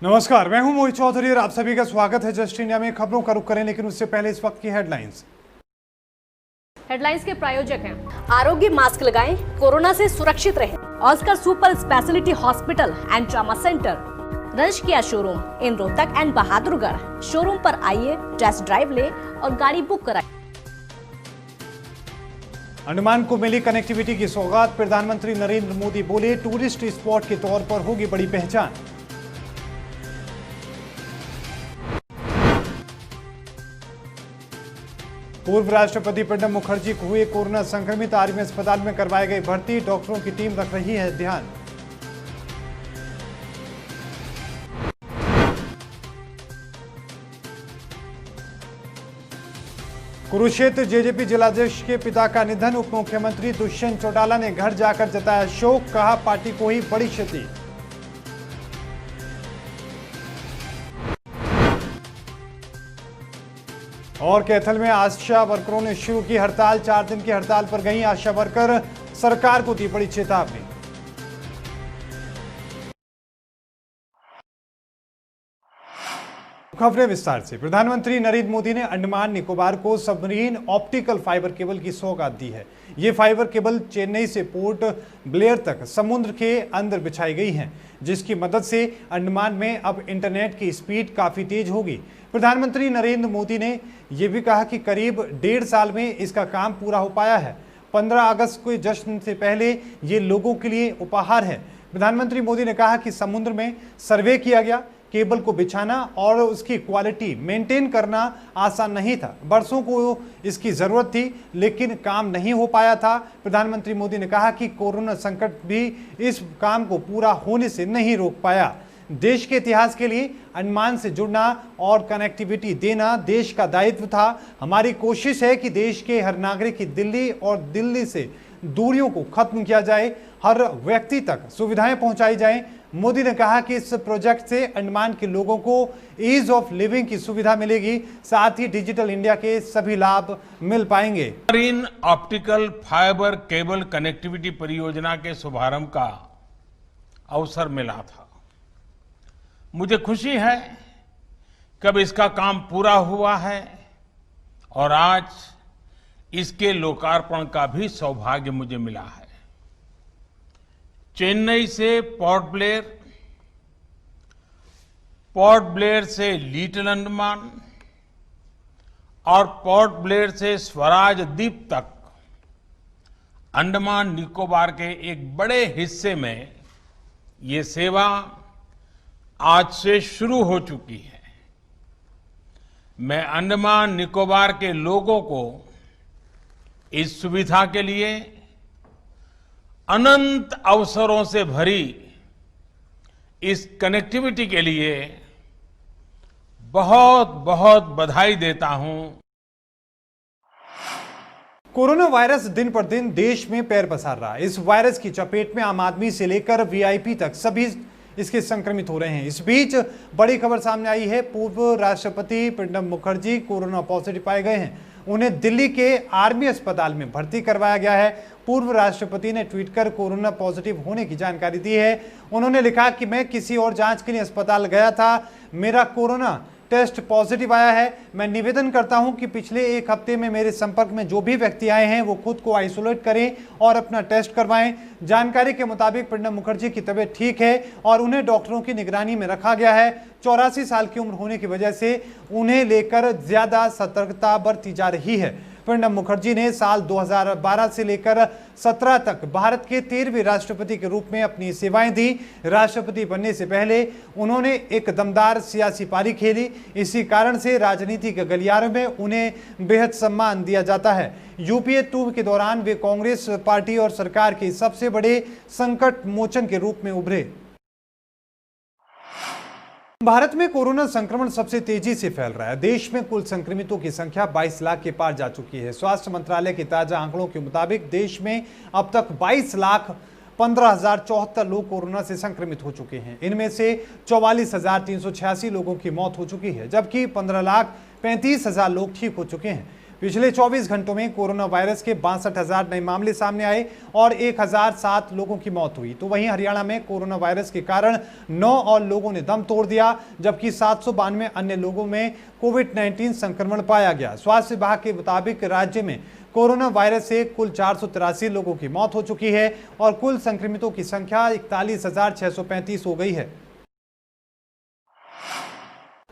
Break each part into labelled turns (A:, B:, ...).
A: नमस्कार, मैं हूं मोहित चौधरी और आप सभी का स्वागत है जस्ट इंडिया में। खबरों का रुख करें, लेकिन उससे पहले इस वक्त की हेडलाइंस
B: के प्रायोजक हैं आरोग्य मास्क लगाएं, कोरोना से सुरक्षित रहें। Oscar super speciality hospital and trauma centre, रंश किया showroom in Rohtak and Bahadurgarh. Showroom पर आइए, टेस्ट ड्राइव ले और गाड़ी बुक कराएं।
A: अंडमान को मिली कनेक्टिविटी की सौगात, प्रधानमंत्री नरेंद्र मोदी बोले टूरिस्ट स्पॉट के तौर पर होगी बड़ी पहचान। पूर्व राष्ट्रपति प्रणब मुखर्जी को हुए कोरोना संक्रमित, आर्मी अस्पताल में करवाई गई भर्ती, डॉक्टरों की टीम रख रही है ध्यान। कुरुक्षेत्र जेजेपी जिलाध्यक्ष के पिता का निधन, उप मुख्यमंत्री दुष्यंत चौटाला ने घर जाकर जताया शोक, कहा पार्टी को ही बड़ी क्षति। और कैथल में आशा वर्करों ने शुरू की हड़ताल, 4 दिन की हड़ताल पर गई आशा वर्कर, सरकार को दी बड़ी चेतावनी। खबरें विस्तार से। प्रधानमंत्री नरेंद्र मोदी ने अंडमान निकोबार को सबमरीन ऑप्टिकल फाइबर केबल की सौगात दी है। ये फाइबर केबल चेन्नई से पोर्ट ब्लेयर तक समुद्र के अंदर बिछाई गई है, जिसकी मदद से अंडमान में अब इंटरनेट की स्पीड काफी तेज होगी। प्रधानमंत्री नरेंद्र मोदी ने यह भी कहा कि करीब 1.5 साल में इसका काम पूरा हो पाया है। 15 अगस्त के जश्न से पहले ये लोगों के लिए उपहार है। प्रधानमंत्री मोदी ने कहा कि समुद्र में सर्वे किया गया, केबल को बिछाना और उसकी क्वालिटी मेंटेन करना आसान नहीं था। बरसों को इसकी जरूरत थी, लेकिन काम नहीं हो पाया था। प्रधानमंत्री मोदी ने कहा कि कोरोना संकट भी इस काम को पूरा होने से नहीं रोक पाया। देश के इतिहास के लिए अंडमान से जुड़ना और कनेक्टिविटी देना देश का दायित्व था। हमारी कोशिश है कि देश के हर नागरिक की दिल्ली और दिल्ली से दूरियों को खत्म किया जाए, हर व्यक्ति तक सुविधाएं पहुंचाई जाएं। मोदी ने कहा कि इस प्रोजेक्ट से अंडमान के लोगों को ईज ऑफ लिविंग की सुविधा मिलेगी, साथ ही डिजिटल इंडिया के सभी लाभ मिल पाएंगे।
C: In optical fibre cable connectivity परियोजना के शुभारंभ का अवसर मिला था। मुझे खुशी है कि अब इसका काम पूरा हुआ है और आज इसके लोकार्पण का भी सौभाग्य मुझे मिला है। चेन्नई से पोर्ट ब्लेयर से लिटिल अंडमान और पोर्ट ब्लेयर से स्वराज द्वीप तक अंडमान निकोबार के एक बड़े हिस्से में ये सेवा आज से शुरू हो चुकी है। मैं अंडमान निकोबार के लोगों को इस सुविधा के लिए अनंत अवसरों से भरी इस कनेक्टिविटी के लिए बहुत बहुत बधाई देता हूं।
A: कोरोना वायरस दिन पर दिन देश में पैर पसार रहा है। इस वायरस की चपेट में आम आदमी से लेकर वीआईपी तक सभी इसके संक्रमित हो रहे हैं। इस बीच बड़ी खबर सामने आई है। पूर्व राष्ट्रपति प्रणब मुखर्जी कोरोना पॉजिटिव पाए गए हैं। उन्हें दिल्ली के आर्मी अस्पताल में भर्ती करवाया गया है। पूर्व राष्ट्रपति ने ट्वीट कर कोरोना पॉजिटिव होने की जानकारी दी है। उन्होंने लिखा कि मैं किसी और जांच के लिए अस्पताल गया था, मेरा कोरोना टेस्ट पॉजिटिव आया है। मैं निवेदन करता हूं कि पिछले 1 हफ्ते में मेरे संपर्क में जो भी व्यक्ति आए हैं वो खुद को आइसोलेट करें और अपना टेस्ट करवाएं। जानकारी के मुताबिक प्रणब मुखर्जी की तबीयत ठीक है और उन्हें डॉक्टरों की निगरानी में रखा गया है। 84 साल की उम्र होने की वजह से उन्हें लेकर ज्यादा सतर्कता बरती जा रही है। प्रणब मुखर्जी ने साल 2012 से लेकर 17 तक भारत के 13वें राष्ट्रपति के रूप में अपनी सेवाएं दी। राष्ट्रपति बनने से पहले उन्होंने एक दमदार सियासी पारी खेली। इसी कारण से राजनीति के गलियारों में उन्हें बेहद सम्मान दिया जाता है। यूपीए 2 के दौरान वे कांग्रेस पार्टी और सरकार के सबसे बड़े संकट मोचन के रूप में उभरे। भारत में कोरोना संक्रमण सबसे तेजी से फैल रहा है। देश में कुल संक्रमितों की संख्या 22 लाख के पार जा चुकी है। स्वास्थ्य मंत्रालय के ताजा आंकड़ों के मुताबिक देश में अब तक 22,15,074 लोग कोरोना से संक्रमित हो चुके हैं। इनमें से 44,386 लोगों की मौत हो चुकी है, जबकि 15,35,000 लोग ठीक हो चुके हैं। पिछले 24 घंटों में कोरोना वायरस के 62,000 नए मामले सामने आए और 1007 लोगों की मौत हुई। तो वहीं हरियाणा में कोरोना वायरस के कारण 9 और लोगों ने दम तोड़ दिया, जबकि 792 अन्य लोगों में कोविड-19 संक्रमण पाया गया। स्वास्थ्य विभाग के मुताबिक राज्य में कोरोना वायरस से कुल 483 लोगों की मौत हो चुकी है और कुल संक्रमितों की संख्या 41,635 हो गई है।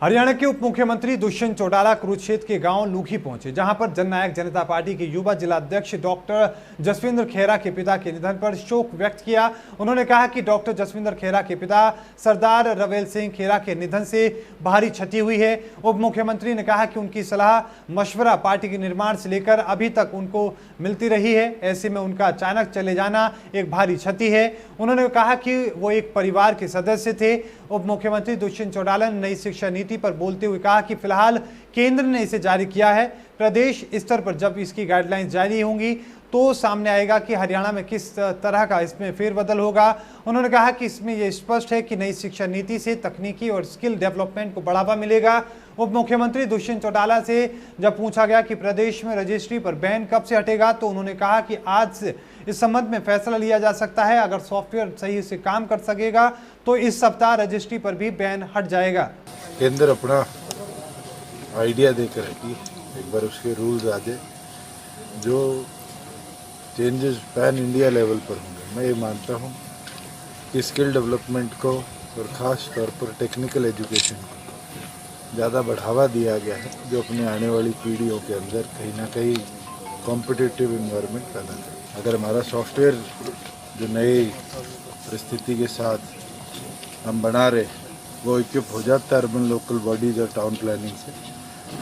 A: हरियाणा के उप मुख्यमंत्री दुष्यंत चौटाला कुरुक्षेत्र के गांव लूखी पहुंचे, जहां पर जननायक जनता पार्टी के युवा जिलाध्यक्ष डॉक्टर जसविंदर खेरा के पिता के निधन पर शोक व्यक्त किया। उन्होंने कहा कि डॉक्टर जसविंदर खेरा के पिता सरदार रवेल सिंह खेरा के निधन से भारी क्षति हुई है। उप मुख्यमंत्री ने कहा कि उनकी सलाह मशवरा पार्टी के निर्माण से लेकर अभी तक उनको मिलती रही है, ऐसे में उनका अचानक चले जाना एक भारी क्षति है। उन्होंने कहा कि वो एक परिवार के सदस्य थे। उप मुख्यमंत्री दुष्यंत चौटाला ने नई शिक्षा नीति पर बोलते हुए कहा कि फिलहाल केंद्र ने इसे जारी किया है, प्रदेश स्तर पर जब इसकी गाइडलाइंस जारी होंगी तो सामने आएगा कि हरियाणा में किस तरह का इसमें फेरबदल होगा। उन्होंने कहा कि इसमें यह स्पष्ट है कि नई शिक्षा नीति से तकनीकी और स्किल डेवलपमेंट को बढ़ावा मिलेगा। उप मुख्यमंत्री दुष्यंत चौटाला से जब पूछा गया कि प्रदेश में रजिस्ट्री पर बैन कब से हटेगा, तो उन्होंने कहा कि आज से इस संबंध में फैसला लिया जा सकता है। अगर सॉफ्टवेयर सही से काम कर सकेगा तो इस सप्ताह रजिस्ट्री पर भी बैन हट जाएगा।
D: केंद्र अपना आइडिया देकर रखी, एक बार उसके रूल्स आ जाए, जो चेंजेस पैन इंडिया लेवल पर होंगे। मैं ये मानता हूँ कि स्किल डेवलपमेंट को और ख़ास तौर पर टेक्निकल एजुकेशन को ज़्यादा बढ़ावा दिया गया है, जो अपने आने वाली पीढ़ियों के अंदर कहीं ना कहीं कॉम्पिटिटिव इन्वायरमेंट पैदा करे। अगर हमारा सॉफ्टवेयर जो नई परिस्थिति के साथ हम बना रहे वो इक्विप हो जाता है अर्बन लोकल बॉडीज और टाउन प्लानिंग से,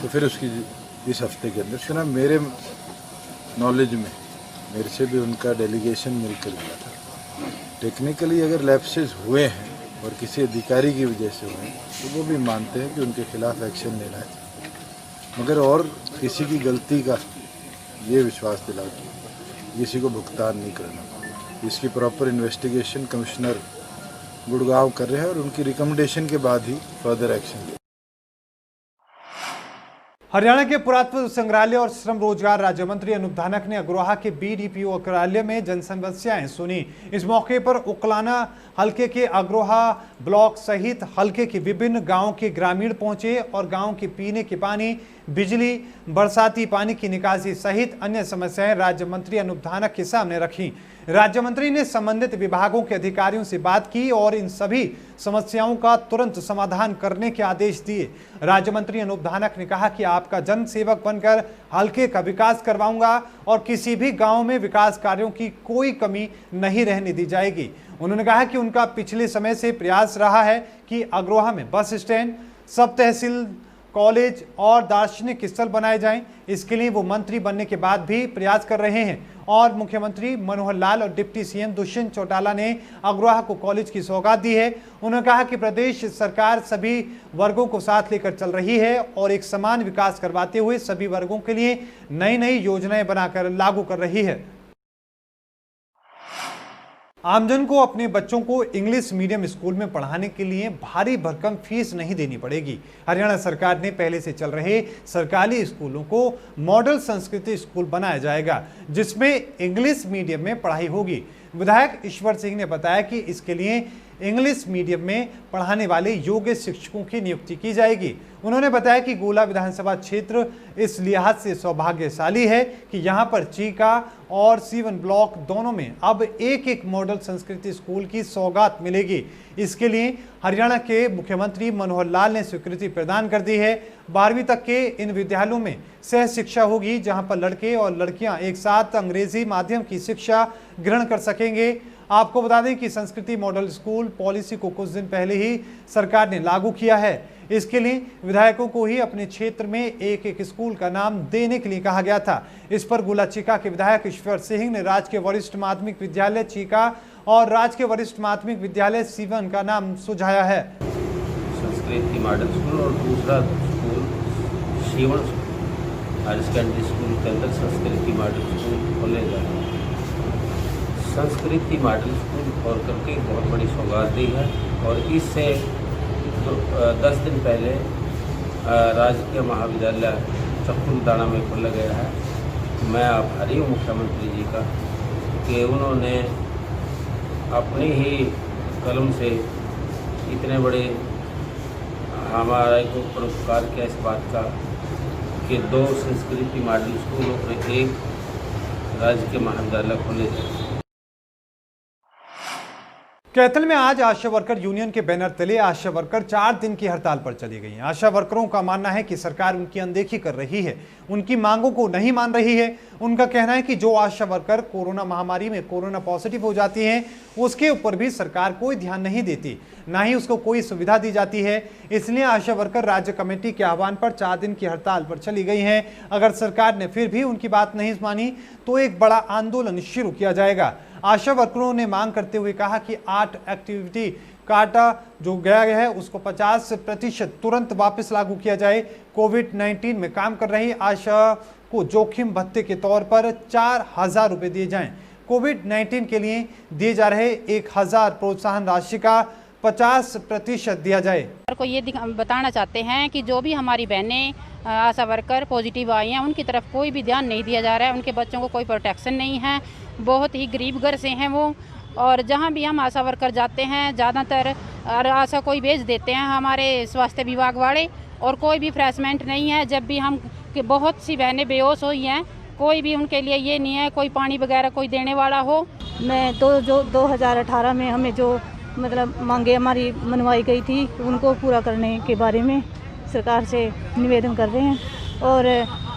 D: तो फिर उसकी इस हफ्ते के अंदर सुना मेरे नॉलेज में मेरे से भी उनका डेलीगेशन मिलकर गया था। टेक्निकली अगर लैप्सेस हुए हैं और किसी अधिकारी की वजह से हुए हैं तो वो भी मानते हैं कि उनके खिलाफ एक्शन लेना है, मगर और किसी की गलती का ये विश्वास दिला किसी को भुगतान नहीं करना। इसकी प्रॉपर इन्वेस्टिगेशन कमिश्नर गुड़गांव कर रहे हैं और उनकी रिकमेंडेशन के बाद ही फर्दर एक्शन लें।
A: हरियाणा के पुरातत्व संग्रहालय और श्रम रोजगार राज्य मंत्री अनूप धानक ने अग्रोहा के बीडीपीओ कार्यालय में जन समस्याएं सुनी। इस मौके पर उकलाना हलके के अग्रोहा ब्लॉक सहित हलके के विभिन्न गांवों के ग्रामीण पहुंचे और गांव के पीने के पानी, बिजली, बरसाती पानी की निकासी सहित अन्य समस्याएं राज्य मंत्री अनूप धानक के सामने रखी। राज्य मंत्री ने संबंधित विभागों के अधिकारियों से बात की और इन सभी समस्याओं का तुरंत समाधान करने के आदेश दिए। राज्य मंत्री अनूप धानक ने कहा कि आपका जन सेवक बनकर हलके का विकास करवाऊंगा और किसी भी गांव में विकास कार्यों की कोई कमी नहीं रहने दी जाएगी। उन्होंने कहा कि उनका पिछले समय से प्रयास रहा है कि अग्रोहा में बस स्टैंड, सब तहसील, कॉलेज और दार्शनिक स्थल बनाए जाएं। इसके लिए वो मंत्री बनने के बाद भी प्रयास कर रहे हैं और मुख्यमंत्री मनोहर लाल और डिप्टी सीएम दुष्यंत चौटाला ने अग्रोहा को कॉलेज की सौगात दी है। उन्होंने कहा कि प्रदेश सरकार सभी वर्गों को साथ लेकर चल रही है और एक समान विकास करवाते हुए सभी वर्गों के लिए नई नई योजनाएं बनाकर लागू कर रही है। आमजन को अपने बच्चों को इंग्लिश मीडियम स्कूल में पढ़ाने के लिए भारी भरकम फीस नहीं देनी पड़ेगी। हरियाणा सरकार ने पहले से चल रहे सरकारी स्कूलों को मॉडल संस्कृति स्कूल बनाया जाएगा, जिसमें इंग्लिश मीडियम में पढ़ाई होगी। विधायक ईश्वर सिंह ने बताया कि इसके लिए इंग्लिश मीडियम में पढ़ाने वाले योग्य शिक्षकों की नियुक्ति की जाएगी। उन्होंने बताया कि गोला विधानसभा क्षेत्र इस लिहाज से सौभाग्यशाली है कि यहां पर चीका और सीवन ब्लॉक दोनों में अब एक एक मॉडल संस्कृति स्कूल की सौगात मिलेगी। इसके लिए हरियाणा के मुख्यमंत्री मनोहर लाल ने स्वीकृति प्रदान कर दी है। 12वीं तक के इन विद्यालयों में सह शिक्षा होगी, जहां पर लड़के और लड़कियां एक साथ अंग्रेजी माध्यम की शिक्षा ग्रहण कर सकेंगे। आपको बता दें कि संस्कृति मॉडल स्कूल पॉलिसी को कुछ दिन पहले ही सरकार ने लागू किया है। इसके लिए विधायकों को ही अपने क्षेत्र में एक एक स्कूल का नाम देने के लिए कहा गया था। इस पर गोला चीका के विधायक ईश्वर सिंह ने राजकीय वरिष्ठ माध्यमिक विद्यालय चीका और राजकीय वरिष्ठ माध्यमिक विद्यालय सीवन का नाम सुझाया है।
E: संस्कृति मॉडल स्कूल और दूसरा स्कूल सीवन हायर सेकेंडरी स्कूल के अंदर संस्कृति मॉडल स्कूल खोले जा रहे हैं। संस्कृति मॉडल स्कूल और करके बहुत बड़ी सौगात दी है और इससे 10 दिन पहले राजकीय महाविद्यालय चक्कुरदाना में खोला गया है। मैं आभारी हूँ मुख्यमंत्री जी का कि उन्होंने अपनी ही कलम से इतने बड़े हमारे को परोपकार किया इस बात का कि 2 संस्कृति मॉडल स्कूल और 1 राजकीय महाविद्यालय खोले जाए।
A: कैथल में आज आशा वर्कर यूनियन के बैनर तले आशा वर्कर 4 दिन की हड़ताल पर चली गई हैं। आशा वर्करों का मानना है कि सरकार उनकी अनदेखी कर रही है, उनकी मांगों को नहीं मान रही है। उनका कहना है कि जो आशा वर्कर कोरोना महामारी में कोरोना पॉजिटिव हो जाती हैं, उसके ऊपर भी सरकार कोई ध्यान नहीं देती, ना ही उसको कोई सुविधा दी जाती है। इसलिए आशा वर्कर राज्य कमेटी के आह्वान पर 4 दिन की हड़ताल पर चली गई हैं। अगर सरकार ने फिर भी उनकी बात नहीं मानी तो एक बड़ा आंदोलन शुरू किया जाएगा। आशा वर्करों ने मांग करते हुए कहा कि 8 एक्टिविटी काटा जो गया है उसको 50% तुरंत वापस लागू किया जाए। कोविड-19 में काम कर रही आशा को जोखिम भत्ते के तौर पर 4,000 रुपए दिए जाएं। कोविड-19 के लिए दिए जा रहे 1,000 प्रोत्साहन राशि का 50% दिया जाए।
F: को ये बताना चाहते हैं कि जो भी हमारी बहनें आशा वर्कर पॉजिटिव आई हैं उनकी तरफ कोई भी ध्यान नहीं दिया जा रहा है। उनके बच्चों को कोई प्रोटेक्शन नहीं है, बहुत ही गरीब घर से हैं वो। और जहाँ भी हम आशा वर्कर जाते हैं ज़्यादातर आशा कोई भेज देते हैं हमारे स्वास्थ्य विभाग वाले, और कोई भी फ्रेशमेंट नहीं है। जब भी हम बहुत सी बहनें बेहोश हुई हैं, कोई भी उनके लिए ये नहीं है कोई पानी वगैरह कोई देने वाला हो।
G: मैं 2018 में हमें जो मतलब मांगे हमारी मनवाई गई थी उनको पूरा करने के बारे में सरकार से निवेदन कर रहे हैं। और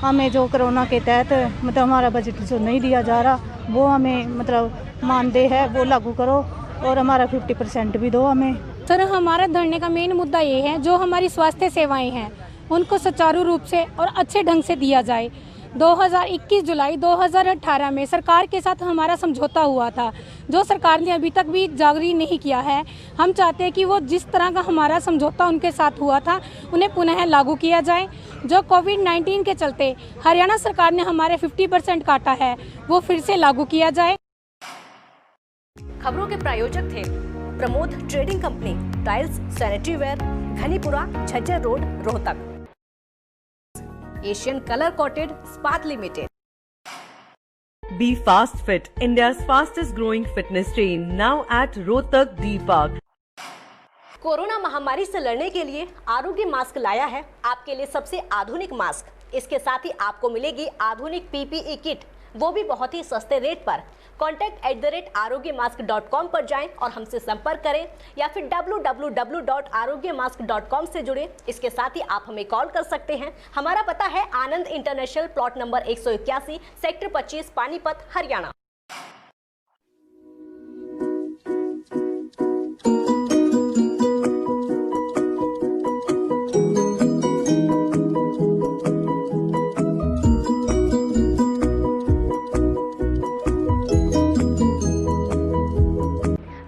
G: हमें जो कोरोना के तहत मतलब हमारा बजट जो नहीं दिया जा रहा वो हमें मतलब मानदेय है वो लागू करो, और हमारा 50% भी दो हमें।
H: सर, हमारा धरने का मेन मुद्दा ये है जो हमारी स्वास्थ्य सेवाएं हैं उनको सुचारू रूप से और अच्छे ढंग से दिया जाए। 21 जुलाई 2018 में सरकार के साथ हमारा समझौता हुआ था, जो सरकार ने अभी तक भी जारी नहीं किया है। हम चाहते हैं कि वो जिस तरह का हमारा समझौता उनके साथ हुआ था उन्हें पुनः लागू किया जाए। जो कोविड-19 के चलते हरियाणा सरकार ने हमारे 50% काटा है वो फिर से लागू किया जाए।
B: खबरों के प्रायोजक थे Pramod trading company, tiles, sanitary ware, Ghanipura, Jhajjar road, Rohtak. Asian colour coated स्पात limited.
I: Be Fast Fit, India's fastest growing fitness chain, now at Rohtak D Park.
B: Corona महामारी से लड़ने के लिए आरोग्य मास्क लाया है आपके लिए सबसे आधुनिक मास्क। इसके साथ ही आपको मिलेगी आधुनिक PPE किट, वो भी बहुत ही सस्ते रेट पर। contact@arogyamask.com पर जाएं और हमसे संपर्क करें, या फिर www.arogyamask.com से जुड़ें। इसके साथ ही आप हमें कॉल कर सकते हैं। हमारा पता है Anand international, plot number 181, sector 25, Panipat, Haryana.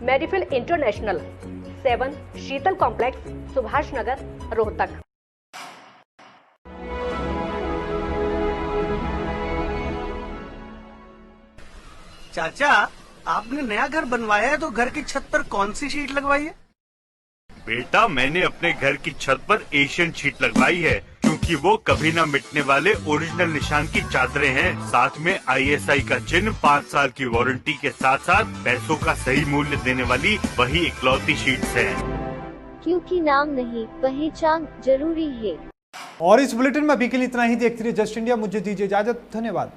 B: Medifil international, 7 Sheetal complex, Subhash Nagar, Rohtak.
J: चाचा, आपने नया घर बनवाया है तो घर की छत पर कौन सी शीट लगवाई है?
K: बेटा, मैंने अपने घर की छत पर एशियन शीट लगवाई है, क्योंकि वो कभी न मिटने वाले ओरिजिनल निशान की चादरें हैं। साथ में ISI का चिन्ह, 5 साल की वारंटी के साथ साथ पैसों का सही मूल्य देने वाली वही इकलौती शीट्स हैं।
L: क्योंकि नाम नहीं पहचान जरूरी है।
A: और इस बुलेटिन में अभी के लिए इतना ही। देखते रहिए जस्ट इंडिया। मुझे दीजिए इजाजत। धन्यवाद।